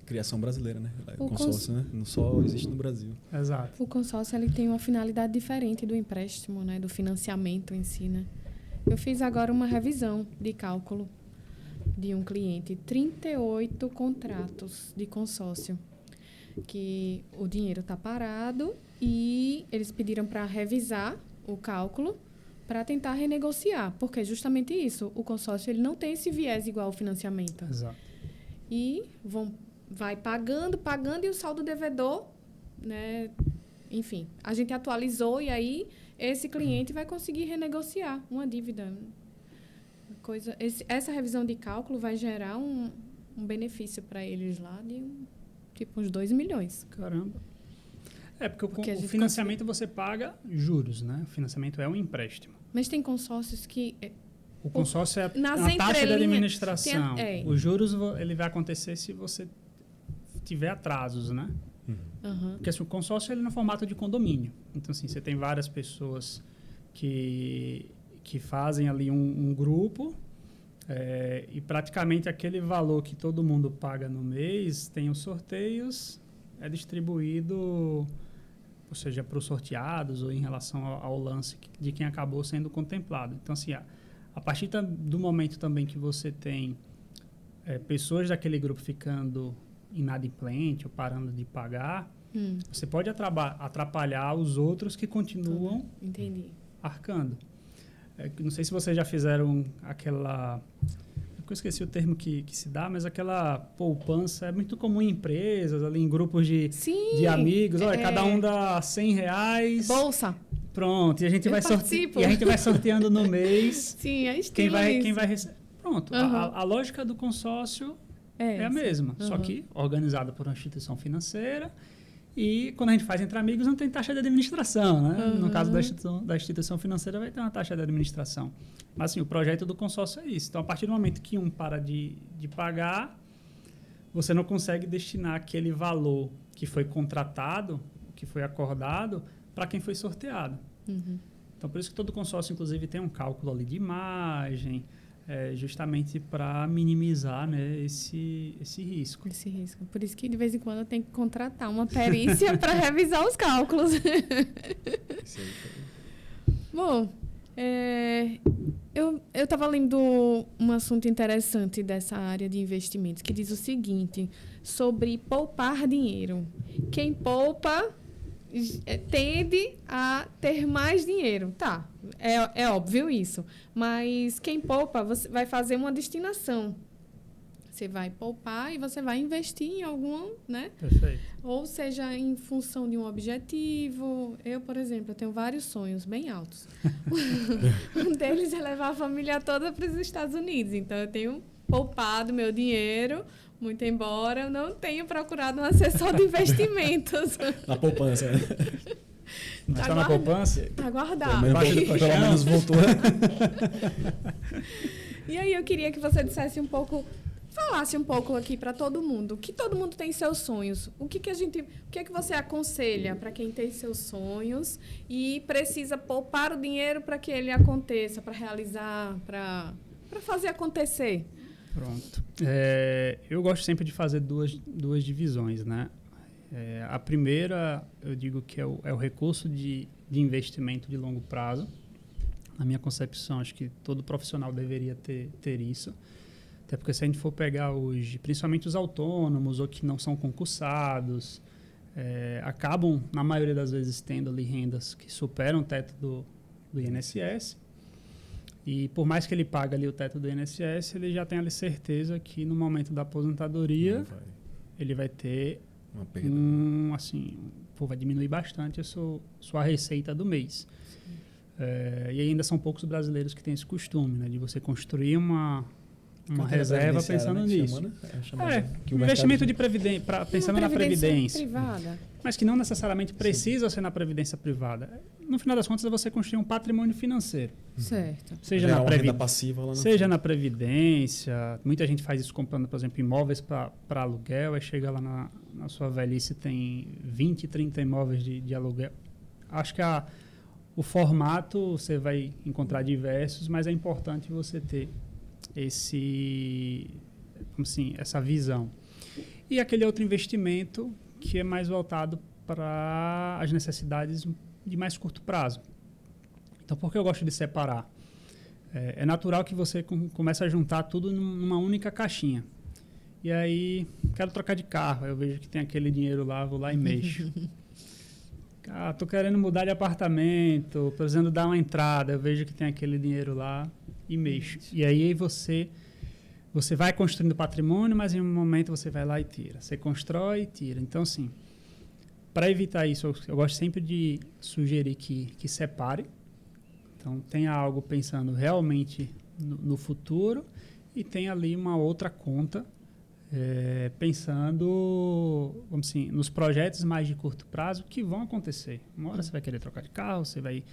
Criação brasileira, né? O consórcio, né? Não só existe no Brasil. Exato. O consórcio ele tem uma finalidade diferente do empréstimo, né? Do financiamento em si, né? Eu fiz agora uma revisão de cálculo de um cliente, 38 contratos de consórcio, que o dinheiro está parado e eles pediram para revisar o cálculo para tentar renegociar, porque é justamente isso, o consórcio ele não tem esse viés igual ao financiamento. Exato. E vai pagando e o saldo devedor, né? Enfim, a gente atualizou e aí esse cliente vai conseguir renegociar uma dívida. Essa revisão de cálculo vai gerar um benefício para eles lá de uns 2 milhões. Caramba. Porque o financiamento você paga juros, né? O financiamento é um empréstimo. Mas tem consórcios que... O consórcio é a taxa de administração. Os juros ele vai acontecer se você tiver atrasos, né? Porque assim, o consórcio ele é no formato de condomínio. Então, assim, você tem várias pessoas que fazem ali um grupo e praticamente aquele valor que todo mundo paga no mês tem os sorteios, é distribuído, ou seja, para os sorteados ou em relação ao lance de quem acabou sendo contemplado. Então, assim, a partir do momento também que você tem pessoas daquele grupo ficando inadimplente ou parando de pagar, você pode atrapalhar os outros que continuam arcando. Não sei se vocês já fizeram aquela... Eu esqueci o termo que se dá, mas aquela poupança é muito comum em empresas, ali em grupos de amigos. Olha, cada um dá R$100. Bolsa. Pronto, e a gente vai sorteando no mês. Sim, é quem vai receber. Pronto, a lógica do consórcio é a mesma, só que organizada por uma instituição financeira E quando a gente faz entre amigos, não tem taxa de administração, né? Uhum. No caso da instituição financeira, vai ter uma taxa de administração. Mas, assim, o projeto do consórcio é isso. Então, a partir do momento que um para de pagar, você não consegue destinar aquele valor que foi contratado, que foi acordado, para quem foi sorteado. Uhum. Então, por isso que todo consórcio, inclusive, tem um cálculo ali de margem, justamente para minimizar, né, esse risco. Esse risco. Por isso que, de vez em quando, eu tenho que contratar uma perícia para revisar os cálculos. Isso aí. Bom, eu estava lendo um assunto interessante dessa área de investimentos, que diz o seguinte, sobre poupar dinheiro. Quem poupa tende a ter mais dinheiro. Tá, é óbvio isso. Mas quem poupa, você vai fazer uma destinação. Você vai poupar e você vai investir em algum, né? Perfeito. Ou seja, em função de um objetivo. Eu, por exemplo, eu tenho vários sonhos bem altos. Um deles é levar a família toda para os Estados Unidos. Então, eu tenho poupado meu dinheiro, muito embora eu não tenha procurado um assessor de investimentos. Na poupança, né? Mas está na poupança? Está guardado. Pelo menos voltou. E aí, eu queria que você dissesse falasse um pouco aqui para todo mundo, que todo mundo tem seus sonhos. O que é que você aconselha para quem tem seus sonhos e precisa poupar o dinheiro para que ele aconteça, para realizar, para fazer acontecer? Pronto. Eu gosto sempre de fazer duas divisões, né? A primeira, eu digo que é o recurso de investimento de longo prazo. Na minha concepção, acho que todo profissional deveria ter isso. Até porque se a gente for pegar hoje, principalmente os autônomos ou que não são concursados, acabam, na maioria das vezes, tendo ali rendas que superam o teto do INSS. E por mais que ele pague ali o teto do INSS, ele já tem ali certeza que no momento da aposentadoria ele vai ter uma perda. Vai diminuir bastante a sua receita do mês. E ainda são poucos brasileiros que têm esse costume, né, de você construir uma reserva pensando nisso. Investimento de previdência, pensando na previdência. Privada. Mas que não necessariamente precisa ser na previdência privada. No final das contas, é você construir um patrimônio financeiro. Certo. Seja na previdência. Muita gente faz isso comprando, por exemplo, imóveis para aluguel. Aí chega lá na sua velhice tem 20, 30 imóveis de aluguel. Acho que o formato você vai encontrar diversos, mas é importante você ter essa visão. E aquele outro investimento que é mais voltado para as necessidades de mais curto prazo. Então, por que eu gosto de separar? É natural que você comece a juntar tudo numa única caixinha. E aí, quero trocar de carro, eu vejo que tem aquele dinheiro lá, vou lá e mexo. Tô querendo mudar de apartamento, precisando dar uma entrada, eu vejo que tem aquele dinheiro lá e mexo. E aí você vai construindo patrimônio, mas em um momento você vai lá e tira. Você constrói e tira. Então, assim, para evitar isso, eu gosto sempre de sugerir que separe. Então, tenha algo pensando realmente no futuro e tenha ali uma outra conta pensando, vamos assim, nos projetos mais de curto prazo que vão acontecer. Uma hora você vai querer trocar de carro, você vai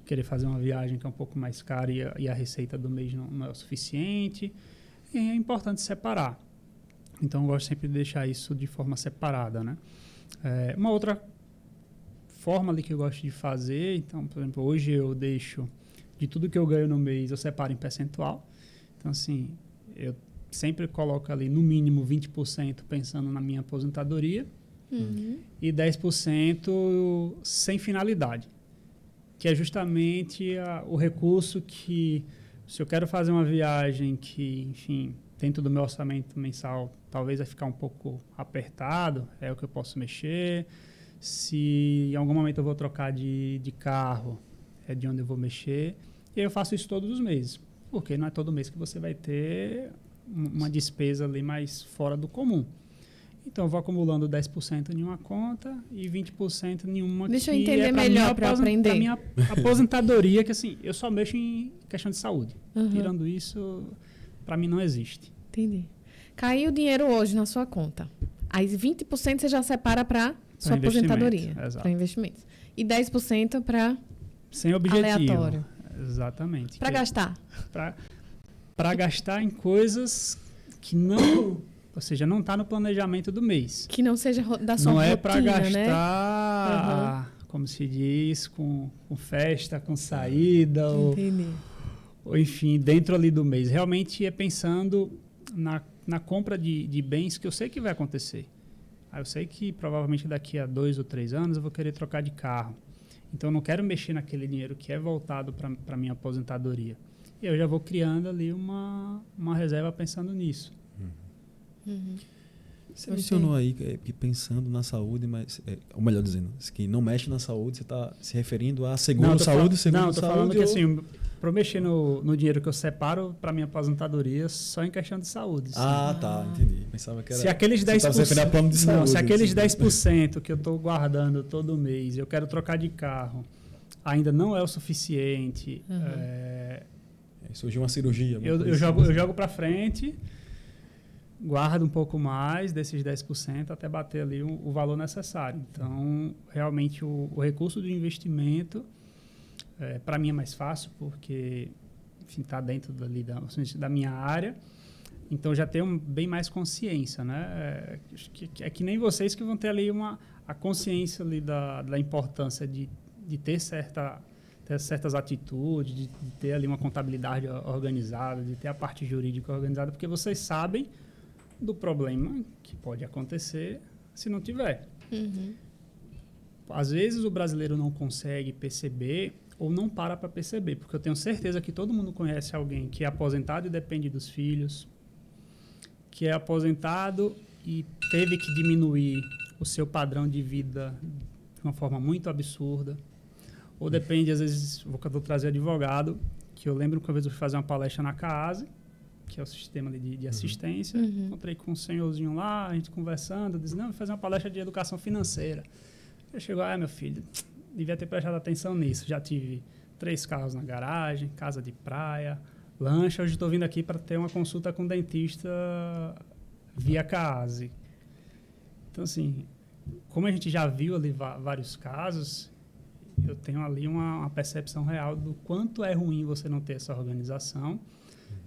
querer fazer uma viagem que é um pouco mais cara e a receita do mês não é o suficiente. E é importante separar. Então, eu gosto sempre de deixar isso de forma separada, né? Uma outra forma ali que eu gosto de fazer, então, por exemplo, hoje eu deixo de tudo que eu ganho no mês, eu separo em percentual. Então, assim, eu sempre coloco ali no mínimo 20% pensando na minha aposentadoria e 10% sem finalidade, que é justamente o recurso que, se eu quero fazer uma viagem que, enfim, dentro do meu orçamento mensal, talvez vai ficar um pouco apertado, é o que eu posso mexer. Se em algum momento eu vou trocar de carro, é de onde eu vou mexer. E eu faço isso todos os meses, porque não é todo mês que você vai ter uma despesa ali mais fora do comum. Então, eu vou acumulando 10% em uma conta e 20% em uma. Deixa eu entender melhor para aprender. Para minha aposentadoria, que assim, eu só mexo em questão de saúde. Tirando isso, para mim não existe. Entendi. Caiu o dinheiro hoje na sua conta. Aí 20% você já separa para Sua aposentadoria Exato. para investimentos. E 10% para sem objetivo. Aleatório. Exatamente. Para gastar. Para gastar em coisas que não, ou seja, não está no planejamento do mês. Que não seja da sua não rotina, é para gastar, né? como se diz, com festa, com saída, Entendi. ou enfim, dentro ali do mês. Realmente é pensando na compra de bens que eu sei que vai acontecer. Eu sei que provavelmente daqui a 2 ou 3 anos eu vou querer trocar de carro. Então eu não quero mexer naquele dinheiro que é voltado para a minha aposentadoria. E eu já vou criando ali uma reserva pensando nisso. Uhum. Você mencionou aí que pensando na saúde, mas, ou melhor dizendo, que não mexe na saúde, você está se referindo a seguro saúde, seguro não, saúde? Não, estou falando que assim, para eu mexer no dinheiro que eu separo para minha aposentadoria só em questão de saúde. Tá, entendi. Pensava que era... Se aqueles 10%, plano de saúde, se aqueles 10% que eu estou guardando todo mês, eu quero trocar de carro, ainda não é o suficiente. Surgiu uma cirurgia. Eu jogo para frente, guardo um pouco mais desses 10% até bater ali o valor necessário. Então, realmente, o recurso do investimento, para mim é mais fácil, porque está dentro da minha área. Então, já tenho bem mais consciência, né? É que nem vocês que vão ter ali a consciência ali da importância de ter certas atitudes, de ter ali uma contabilidade organizada, de ter a parte jurídica organizada, porque vocês sabem do problema que pode acontecer se não tiver. Uhum. Às vezes o brasileiro não consegue perceber ou não para perceber, porque eu tenho certeza que todo mundo conhece alguém que é aposentado e depende dos filhos, que é aposentado e teve que diminuir o seu padrão de vida de uma forma muito absurda, ou depende, às vezes, vou trazer advogado, que eu lembro que uma vez eu fui fazer uma palestra na CAASE, que é o sistema de assistência. Encontrei com um senhorzinho lá, a gente conversando, disse, não, vou fazer uma palestra de educação financeira. Eu chego, meu filho, devia ter prestado atenção nisso. Já tive 3 carros na garagem, casa de praia, lancha. Hoje estou vindo aqui para ter uma consulta com um dentista via CAASE. Então, assim, como a gente já viu ali vários casos, eu tenho ali uma percepção real do quanto é ruim você não ter essa organização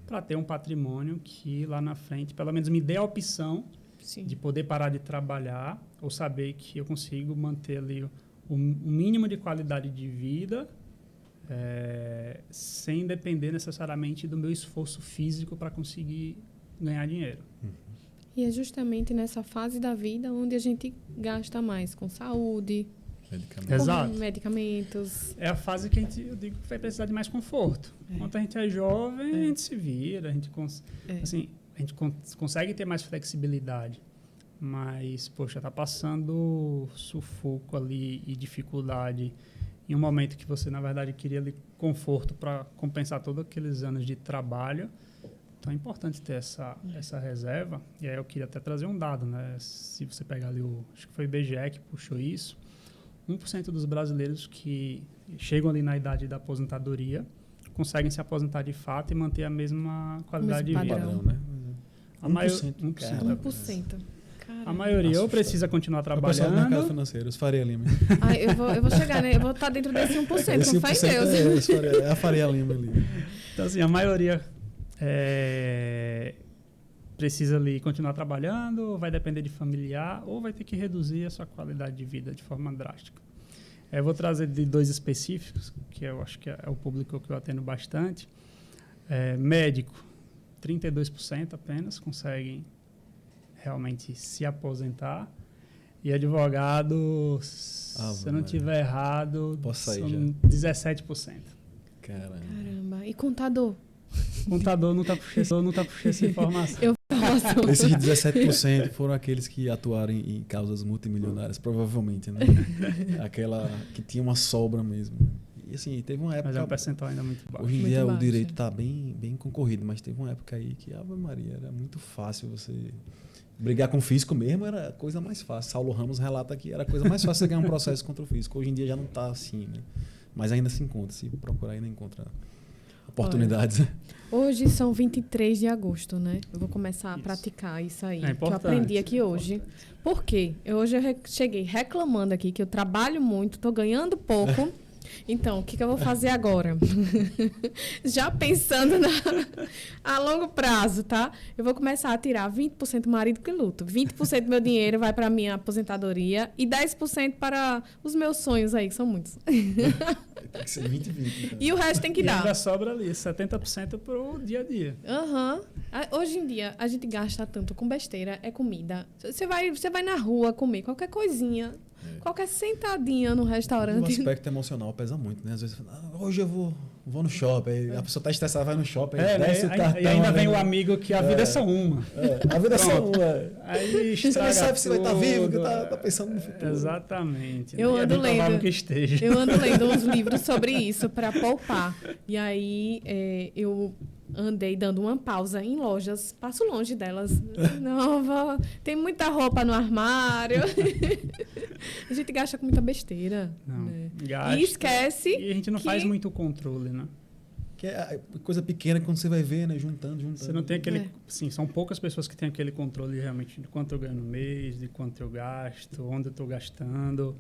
para ter um patrimônio que lá na frente, pelo menos me dê a opção de poder parar de trabalhar ou saber que eu consigo manter ali o mínimo de qualidade de vida sem depender necessariamente do meu esforço físico para conseguir ganhar dinheiro. E é justamente nessa fase da vida onde a gente gasta mais com saúde, Exato. com medicamentos. É a fase que eu digo que vai precisar de mais conforto. Enquanto a gente é jovem, a gente se vira, a gente consegue ter mais flexibilidade. Mas, poxa, tá passando sufoco ali e dificuldade em um momento que você, na verdade, queria ali conforto para compensar todos aqueles anos de trabalho. Então, é importante ter essa reserva. E aí eu queria até trazer um dado, né? Se você pegar ali, acho que foi o IBGE que puxou isso, 1% dos brasileiros que chegam ali na idade da aposentadoria conseguem se aposentar de fato e manter a mesma qualidade de vida. Padrão, né? A 1%. 1%. A maioria ou precisa continuar trabalhando. O mercado financeiro, os Faria Lima. Eu vou chegar, né? Eu vou estar dentro desse 1%, com fé em Deus. É a Faria Lima ali. Então, assim, a maioria precisa ali continuar trabalhando, ou vai depender de familiar, ou vai ter que reduzir a sua qualidade de vida de forma drástica. Eu vou trazer de 2 específicos, que eu acho que é o público que eu atendo bastante. Médico, 32% apenas conseguem realmente se aposentar. E advogado, se eu não estiver errado, são 17%. Caramba. E contador? Contador não tá puxando essa informação. Eu posso. Esses 17% foram aqueles que atuaram em causas multimilionárias, provavelmente, né? Aquela que tinha uma sobra mesmo. E assim, teve uma época... Mas é um percentual ainda muito baixo. Hoje em muito dia baixo, o direito está bem concorrido, mas teve uma época aí que, Ave Maria, era muito fácil você... Brigar com o físico mesmo era a coisa mais fácil. Saulo Ramos relata que era a coisa mais fácil você ganhar um processo contra o físico. Hoje em dia já não está assim, né? Mas ainda se encontra. Se procurar, ainda encontra oportunidades. Hoje são 23 de agosto, né? Eu vou começar a Isso. praticar isso aí, É que eu aprendi importante, aqui hoje. Por quê? Hoje eu cheguei reclamando aqui que eu trabalho muito, estou ganhando pouco. Então, o que eu vou fazer agora? Já pensando a longo prazo, tá? Eu vou começar a tirar 20% do marido que luto. 20% do meu dinheiro vai para a minha aposentadoria e 10% para os meus sonhos aí, que são muitos. Tem que ser 20-20. Então. E o resto tem que E ainda dar. sobra ali 70% pro dia a dia. Aham. Hoje em dia, a gente gasta tanto com besteira, é comida. Você vai na rua comer qualquer coisinha, qualquer sentadinha no O restaurante. aspecto emocional pesa muito, né? Às vezes, hoje eu vou no shopping, aí a pessoa tá estressada, vai no shopping, Né? desce o cartão. E ainda vem né? o amigo que a vida é só uma. A vida é só Pronto. uma. Aí Você estraga nem sabe se vai estar vivo, que tudo. tá pensando no futuro. Exatamente. Eu E é ando bem provável lendo. que esteja. Eu ando lendo uns livros sobre isso para poupar. E aí eu andei dando uma pausa em lojas, passo longe delas. Não, tem muita roupa no armário. A gente gasta com muita besteira. Não, Né? gasta. E esquece. E a gente não que- faz muito controle, né? Que é coisa pequena quando você vai ver, né? Juntando. Você não tem aquele... É. Sim, são poucas pessoas que têm aquele controle realmente de quanto eu ganho no mês, de quanto eu gasto, onde eu estou gastando.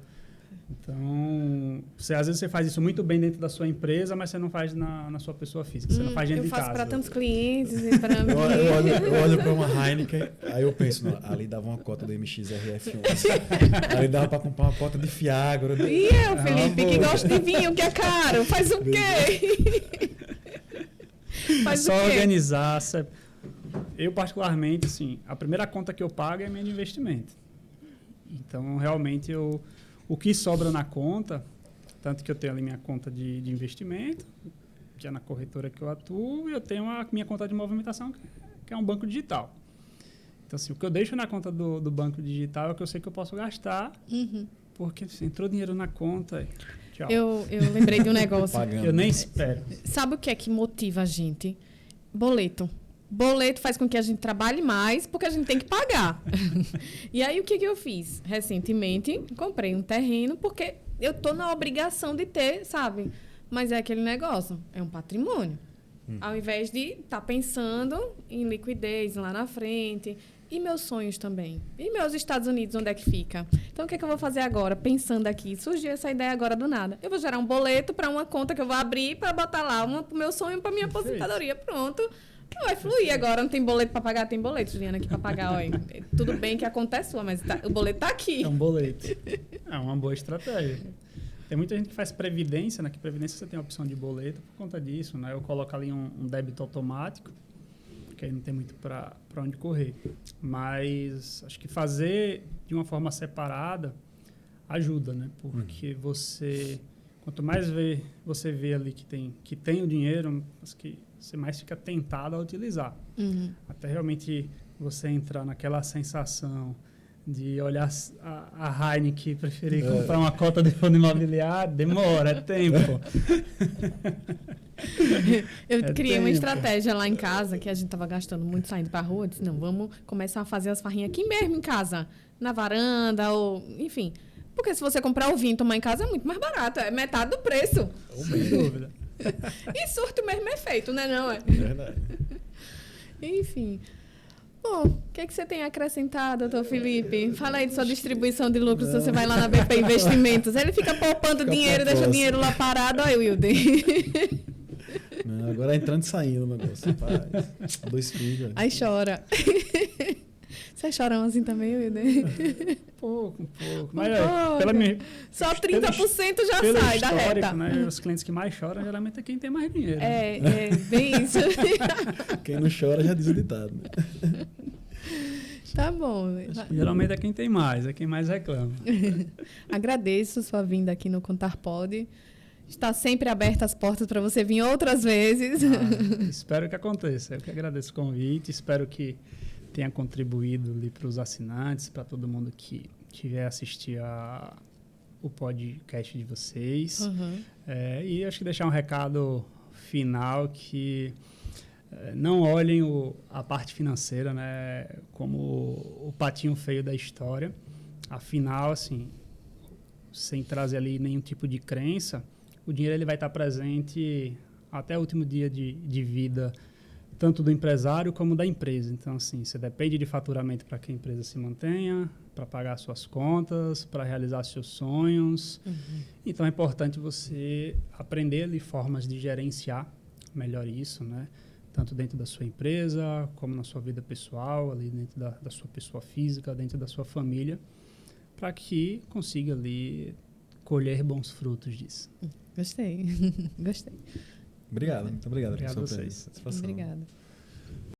Então, às vezes você faz isso muito bem dentro da sua empresa, mas você não faz na sua pessoa física. Você não faz dentro eu de faço casa. para tantos clientes e para mim. Eu olho para uma Heineken, aí eu penso, não, ali dava uma cota do MXRF11. Ali dava para comprar uma cota de Fiagro. E eu, Felipe, que gosta de vinho, que é caro, faz o quê? Faz Só o quê? organizar. Eu, particularmente, assim, a primeira conta que eu pago é minha de investimento. Então, realmente, o que sobra na conta, tanto que eu tenho ali minha conta de investimento, que é na corretora que eu atuo, e eu tenho a minha conta de movimentação, que é um banco digital. Então, assim, o que eu deixo na conta do banco digital é o que eu sei que eu posso gastar, porque assim, entrou dinheiro na conta, tchau. Eu lembrei de um negócio. Pagando. Eu nem espero. Sabe o que é que motiva a gente? Boleto. Boleto faz com que a gente trabalhe mais, porque a gente tem que pagar. E aí, o que eu fiz? Recentemente, comprei um terreno, porque eu tô na obrigação de ter, sabe? Mas é aquele negócio, é um patrimônio. Ao invés de estar pensando em liquidez lá na frente. E meus sonhos também. E meus Estados Unidos, onde é que fica? Então, o que é que eu vou fazer agora? Pensando aqui, surgiu essa ideia agora do nada. Eu vou gerar um boleto para uma conta que eu vou abrir para botar lá uma pro meu sonho, para minha aposentadoria. Pronto. Vai fluir agora. Não tem boleto para pagar? Tem boleto, Juliana, aqui para pagar. Olha. Tudo bem que acontece, mas o boleto tá aqui. É um boleto. É uma boa estratégia. Tem muita gente que faz previdência, né? Que previdência você tem a opção de boleto por conta disso, né? Eu coloco ali um débito automático, que aí não tem muito para onde correr. Mas acho que fazer de uma forma separada ajuda, né? Porque quanto mais você vê ali que tem o dinheiro, acho que você mais fica tentado a utilizar. Até realmente você entrar naquela sensação de olhar a Heineken e preferir comprar uma cota de fundo imobiliário, demora, é tempo. Eu criei uma tempo. estratégia lá em casa, que a gente tava gastando muito saindo pra rua. Eu disse, não, vamos começar a fazer as farrinhas aqui mesmo em casa. Na varanda, ou enfim. Porque se você comprar o vinho e tomar em casa, é muito mais barato. É metade do preço. Sem dúvida. E surto mesmo efeito, né? Não é? Verdade. Enfim. Bom, o que você tem acrescentado, doutor Felipe? Fala aí de sua distribuição de lucros, se você vai lá na BP Investimentos. Ele fica poupando Fica dinheiro, pra deixa o próxima. dinheiro lá parado. Olha, Wilden. Não, agora entrando e saindo o negócio. Rapaz. 2 filhos. Aí chora. Vocês choram assim também, Wilden? Pouco. Mas Pouco. pela minha, Só 30% já pelo sai da histórico, reta. né? Os clientes que mais choram geralmente é quem tem mais dinheiro. Né? É bem isso. Quem não chora já diz o ditado. Né? Tá bom. Geralmente é quem tem mais, é quem mais reclama. Agradeço sua vinda aqui no Contar Pod. Está sempre aberta as portas para você vir outras vezes. Espero que aconteça. Eu que agradeço o convite, espero que tenha contribuído ali para os assinantes, para todo mundo que tiver assistir o podcast de vocês. E acho que deixar um recado final que não olhem a parte financeira, né, como o patinho feio da história. Afinal, assim, sem trazer ali nenhum tipo de crença, o dinheiro ele vai estar presente até o último dia de vida tanto do empresário como da empresa. Então, assim, você depende de faturamento para que a empresa se mantenha, para pagar suas contas, para realizar seus sonhos. Então, é importante você aprender ali formas de gerenciar melhor isso, né? Tanto dentro da sua empresa, como na sua vida pessoal, ali dentro da sua pessoa física, dentro da sua família, para que consiga ali colher bons frutos disso. Gostei. Gostei. Obrigado, muito obrigado. Obrigado a professor Pedro. vocês. Satisfação. Obrigada.